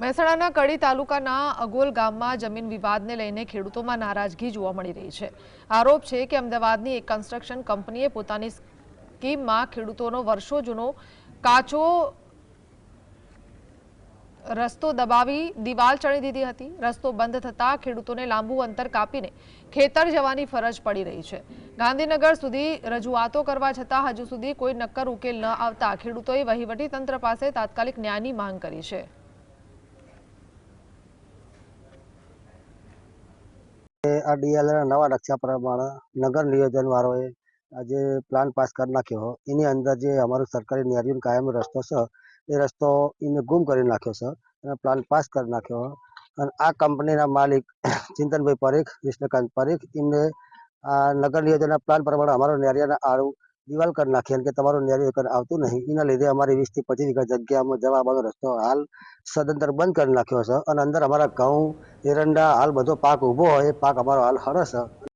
મહેસાણાના કડી તાલુકાના અગોલ ગામમાં જમીન વિવાદને લઈને ખેડૂતોમાં નારાજગી જોવા મળી રહી છે। આરોપ છે કે અમદાવાદની એક કન્સ્ટ્રક્શન કંપનીએ પોતાની સ્કીમમાં ખેડૂતોનો વર્ષો જૂનો કાચો રસ્તો દબાવી દિવાલ ચણી દીધી હતી। રસ્તો બંધ થતાં ખેડૂતોને લાંબુ અંતર કાપીને ખેતર જવાની ફરજ પડી રહી છે। ગાંધીનગર સુધી રજૂઆતો કરવા છતાં હજુ સુધી કોઈ નક્કર ઉકેલ ન આવતા ખેડૂતોએ વહીવટી તંત્ર પાસે તાત્કાલિક ન્યાયની માંગ કરી છે। આ ડીએલના નવા નકશા પ્રમાણે નગર નિયોજન વાળોએ આજે પ્લાન પાસ કરી નાખ્યો એની અંદર જે અમારું સરકારી નેરિયન કાયમી રસ્તો છે એ રસ્તો એને ગુમ કરી નાખ્યો છે અને પ્લાન પાસ કરી નાખ્યો। અને આ કંપનીના માલિક ચિંતનભાઈ પરીખ કૃષ્ણકાંત પરીખ એમને આ નગર નિયોજનના પ્લાન પ્રમાણે અમારો નેરિયાના આડું દિવાલ કરી નાખી અને કે તમારું નેરિયું આવતું નહીં એના લીધે અમારી 20 થી 25 વીઘા જગ્યામાં જવા આવવાનો રસ્તો હાલ સદંતર બંધ કરી નાખ્યો છે અને અંદર અમારા ઘઉં એરંડા હાલ બધો પાક ઉભો હોય એ પાક અમારો હાલ હરસ છે।